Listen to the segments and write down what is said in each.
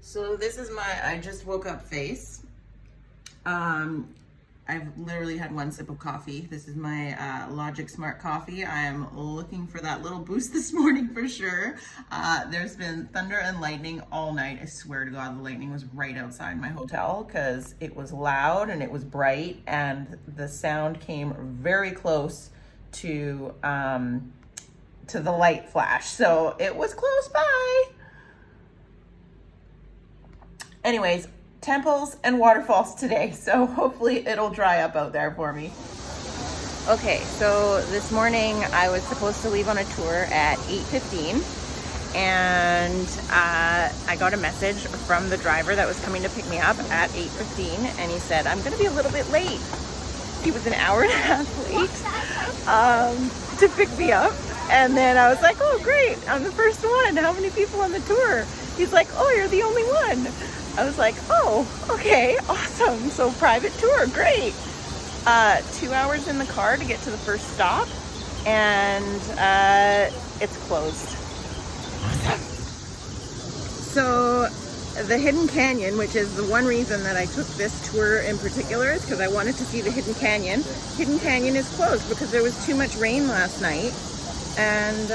So this is my I just woke up face. I've literally had one sip of coffee. This is my Logic Smart coffee. I am looking for that little boost this morning for sure. There's been thunder and lightning all night. I swear to God, the lightning was right outside my hotel because it was loud and it was bright and the sound came very close to the light flash. So it was close by. Anyways, temples and waterfalls today, so hopefully it'll dry up out there for me. Okay, so this morning I was supposed to leave on a tour at 8:15, and I got a message from the driver that was coming to pick me up at 8:15, and he said, I'm gonna be a little bit late. He was an hour and a half late to pick me up, and then I was like, oh great, I'm the first one. How many people on the tour? He's like, oh, you're the only one. I was like, oh, okay, awesome. So private tour, great. 2 hours in the car to get to the first stop, and it's closed. Awesome. So the Hidden Canyon, which is the one reason that I took this tour in particular, is because I wanted to see the Hidden Canyon. Hidden Canyon is closed because there was too much rain last night, and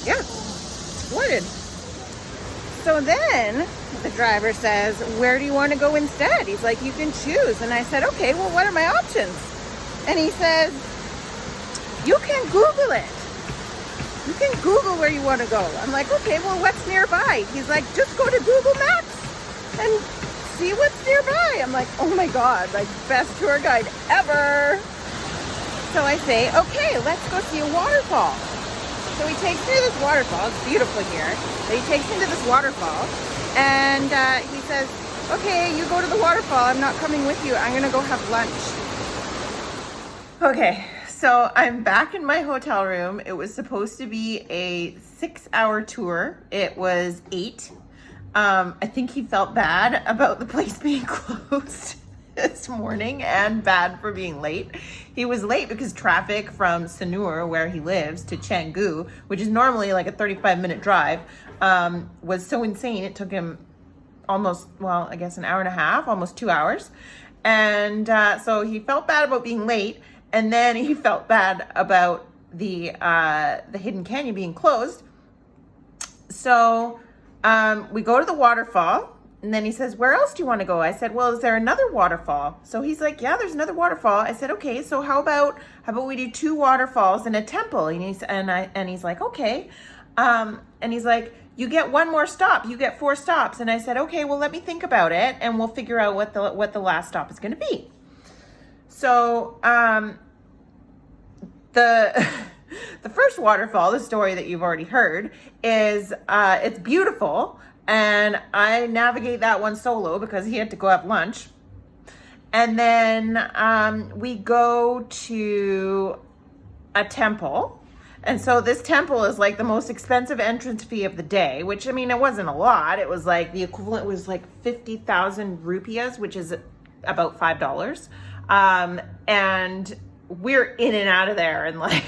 yeah, it's flooded. So then the driver says, where do you want to go instead? He's like, you can choose. And I said, okay, well, what are my options? And he says, you can Google it. You can Google where you want to go. I'm like, okay, well, what's nearby? He's like, just go to Google Maps and see what's nearby. I'm like, oh my God, like best tour guide ever. So I say, okay, let's go see a waterfall. So he takes me to this waterfall. It's beautiful here. So he takes me to this waterfall, and he says, okay, you go to the waterfall. I'm not coming with you. I'm going to go have lunch. Okay, so I'm back in my hotel room. It was supposed to be a 6-hour tour. It was 8. I think he felt bad about the place being closed this morning and bad for being late. He was late because traffic from Sanur, where he lives, to Canggu, which is normally like a 35-minute drive, was so insane. It took him almost, well, I guess an hour and a half, almost 2 hours. And so he felt bad about being late. And then he felt bad about the Hidden Canyon being closed. So we go to the waterfall. And then he says, where else do you want to go? I said, well, is there another waterfall? So he's like, yeah, there's another waterfall. I said, okay, so how about we do 2 waterfalls and a temple? And he's like, okay. And he's like, you get 1 more stop. You get 4 stops. And I said, okay, well, let me think about it, and we'll figure out what the last stop is going to be. So the first waterfall, the story that you've already heard, is it's beautiful. And I navigate that one solo because he had to go have lunch. And then we go to a temple. And so this temple is like the most expensive entrance fee of the day, which, I mean, it wasn't a lot. It was like the equivalent was like 50,000 rupees, which is about $5. And we're in and out of there in like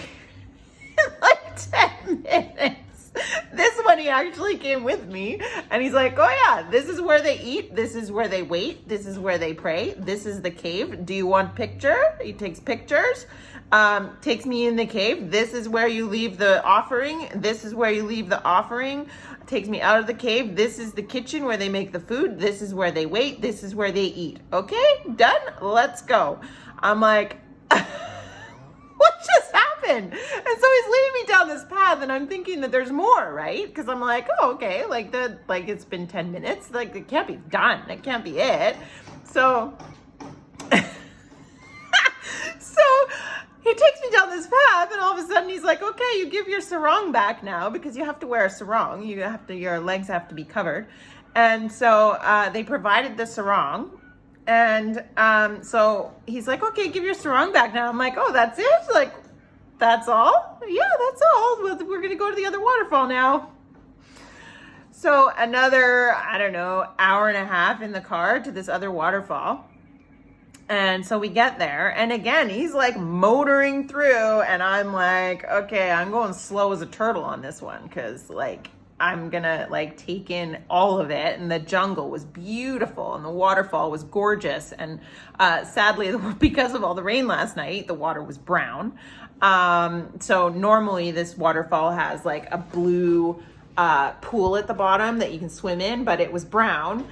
10 minutes. This one, he actually came with me, and he's like, oh yeah, this is where they eat, this is where they wait, this is where they pray, this is the cave. Do you want picture? He takes pictures, takes me in the cave. This is where you leave the offering. This is where you leave the offering. Takes me out of the cave. This is the kitchen where they make the food. This is where they wait. This is where they eat. Okay, done? Let's go. I'm like, what just happened? And so he's leading me down this path, and I'm thinking that there's more, right? Because I'm like, oh, okay, like it's been 10 minutes. Like, it can't be done. It can't be it. So, so he takes me down this path, and all of a sudden he's like, okay, you give your sarong back now because you have to wear a sarong. Your legs have to be covered. And so they provided the sarong. And so he's like, okay, give your sarong back now. I'm like, oh, that's it? Like, that's all? Yeah, that's all. We're going to go to the other waterfall now. So another, I don't know, hour and a half in the car to this other waterfall. And so we get there. And again, he's like motoring through. And I'm like, okay, I'm going slow as a turtle on this one. Because like, I'm gonna like take in all of it. And the jungle was beautiful and the waterfall was gorgeous. And sadly, because of all the rain last night, the water was brown. So normally this waterfall has like a blue pool at the bottom that you can swim in, but it was brown.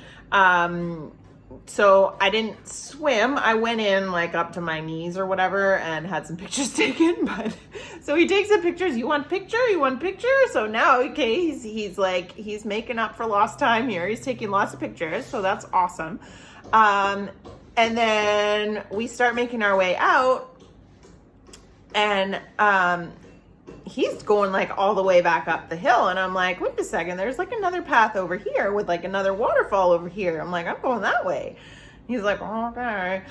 So I didn't swim. I went in like up to my knees or whatever and had some pictures taken. But so he takes some pictures. You want picture? You want picture? So now, okay, he's making up for lost time here. He's taking lots of pictures. So that's awesome. And then we start making our way out, and he's going like all the way back up the hill, and I'm like, wait a second, there's like another path over here with like another waterfall over here. I'm like, I'm going that way. He's like, oh, okay.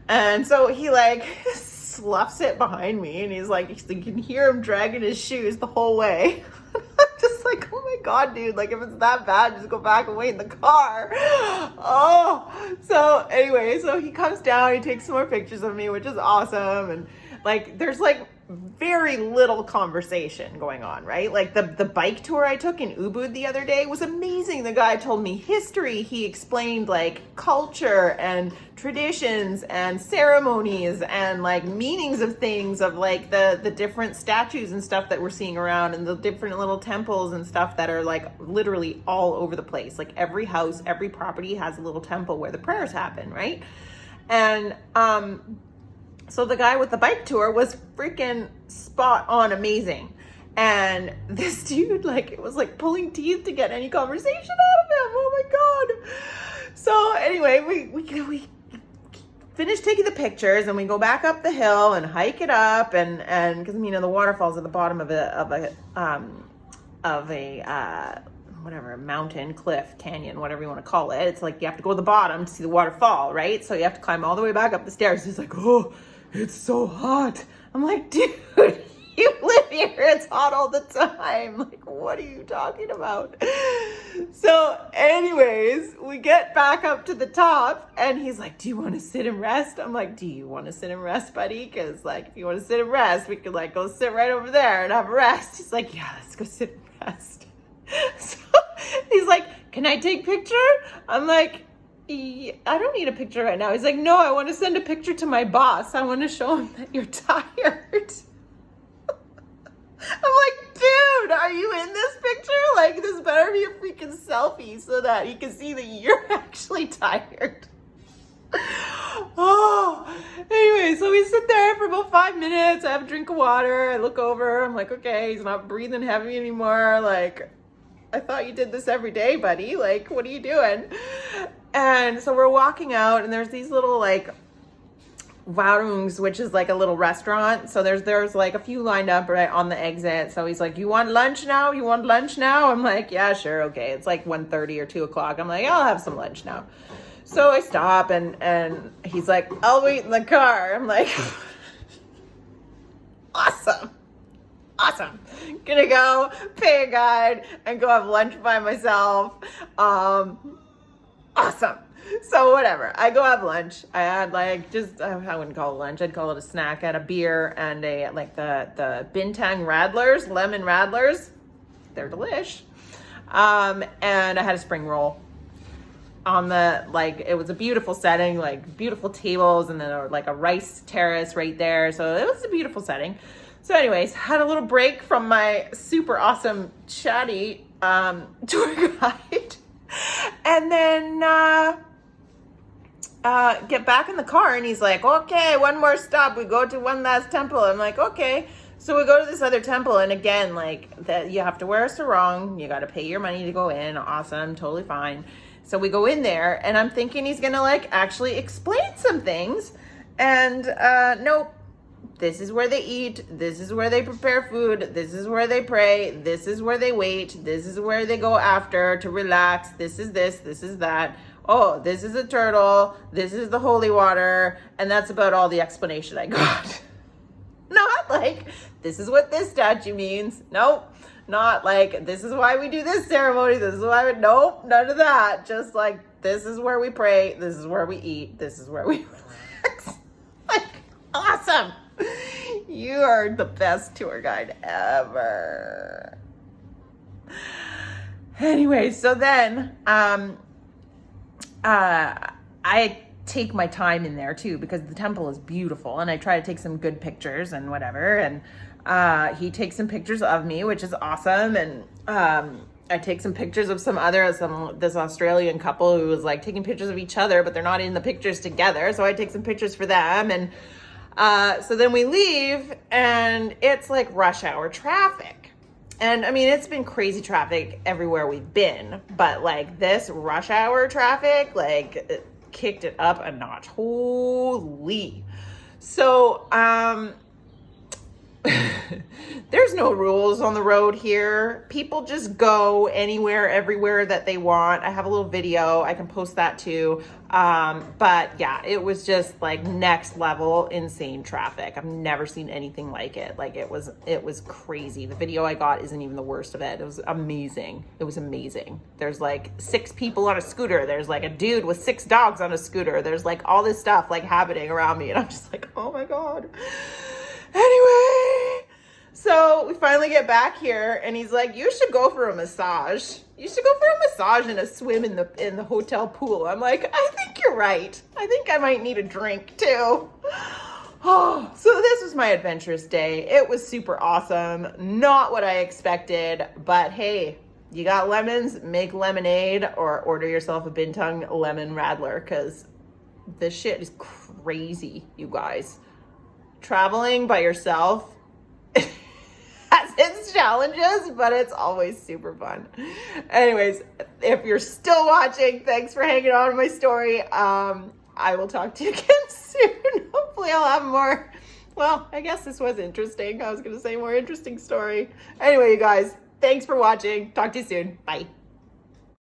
And so he like sloughs it behind me, and he's like, you can hear him dragging his shoes the whole way. I'm just like, oh my God, dude, like if it's that bad, just go back and wait in the car. Oh, so anyway, so he comes down, he takes some more pictures of me, which is awesome. And like, there's like very little conversation going on, right? Like the bike tour I took in Ubud the other day was amazing. The guy told me history. He explained like culture and traditions and ceremonies and like meanings of things, of like the different statues and stuff that we're seeing around, and the different little temples and stuff that are like literally all over the place. Like every house, every property has a little temple where the prayers happen, right? And so the guy with the bike tour was freaking spot on amazing. And this dude, like, it was like pulling teeth to get any conversation out of him. Oh my God. So anyway, we finish taking the pictures, and we go back up the hill and hike it up, and because you know the waterfall's at the bottom of a whatever, mountain, cliff, canyon, whatever you want to call it. It's like you have to go to the bottom to see the waterfall, right? So you have to climb all the way back up the stairs. He's like, oh, it's so hot. I'm like, dude, you live here. It's hot all the time. Like, what are you talking about? So anyways, we get back up to the top, and he's like, do you want to sit and rest? I'm like, do you want to sit and rest, buddy? Because like, if you want to sit and rest, we could like go sit right over there and have a rest. He's like, yeah, let's go sit and rest. So he's like, can I take a picture? I'm like, I don't need a picture right now. He's like, no, I want to send a picture to my boss. I want to show him that you're tired. I'm like, dude, are you in this picture? Like, this better be a freaking selfie so that he can see that you're actually tired. Oh, anyway, so we sit there for about 5 minutes. I have a drink of water. I look over. I'm like, okay, he's not breathing heavy anymore. Like, I thought you did this every day, buddy. Like, what are you doing? And so we're walking out, and there's these little like Warungs, which is like a little restaurant. So there's like a few lined up right on the exit. So he's like, you want lunch now? You want lunch now? I'm like, yeah, sure. Okay. It's like 1:30 or 2 o'clock. I'm like, I'll have some lunch now. So I stop, and he's like, I'll wait in the car. I'm like, awesome. Gonna go pay a guide and go have lunch by myself. Awesome. So whatever, I go have lunch. I had like I wouldn't call it lunch. I'd call it a snack. I had a beer and a like the Bintang Radlers, lemon Radlers. They're delish. And I had a spring roll. On the, like, it was a beautiful setting, like beautiful tables, and then like a rice terrace right there. So it was a beautiful setting. So anyways, had a little break from my super awesome chatty tour guide. And then get back in the car, and he's like, okay, one more stop. We go to one last temple. I'm like, okay. So we go to this other temple, and again, like, that you have to wear a sarong. You got to pay your money to go in. Awesome. Totally fine. So we go in there, and I'm thinking he's going to like actually explain some things. And nope. This is where they eat. This is where they prepare food. This is where they pray. This is where they wait. This is where they go after to relax. This is this. This is that. Oh, this is a turtle. This is the holy water. And that's about all the explanation I got. Not like, this is what this statue means. Nope. Not like, this is why we do this ceremony. This is why we, nope, none of that. Just like, this is where we pray. This is where we eat. This is where we relax. Like, awesome. You are the best tour guide ever. Anyway, so then I take my time in there too because the temple is beautiful, and I try to take some good pictures and whatever. And he takes some pictures of me, which is awesome. And I take some pictures of this Australian couple who was like taking pictures of each other, but they're not in the pictures together. So I take some pictures for them. And so then we leave, and it's like rush hour traffic. And I mean, it's been crazy traffic everywhere we've been, but like this rush hour traffic, like it kicked it up a notch. Holy. So, there's no rules on the road here. People just go anywhere, everywhere that they want. I have a little video. I can post that too. But yeah, it was just like next level insane traffic. I've never seen anything like it. Like it was crazy. The video I got isn't even the worst of it. It was amazing. It was amazing. There's like 6 people on a scooter. There's like a dude with 6 dogs on a scooter. There's like all this stuff like happening around me. And I'm just like, oh my God. Anyway, so we finally get back here, and he's like, you should go for a massage. You should go for a massage and a swim in the hotel pool. I'm like, I think you're right. I think I might need a drink too. Oh, so this was my adventurous day. It was super awesome. Not what I expected, but hey, you got lemons, make lemonade, or order yourself a Bintang lemon radler, because this shit is crazy, you guys. Traveling by yourself has its challenges, but it's always super fun. Anyways, if you're still watching, thanks for hanging on to my story. I will talk to you again soon. Hopefully I'll have more. Well, I guess this was interesting. I was going to say more interesting story. Anyway, you guys, thanks for watching. Talk to you soon. Bye.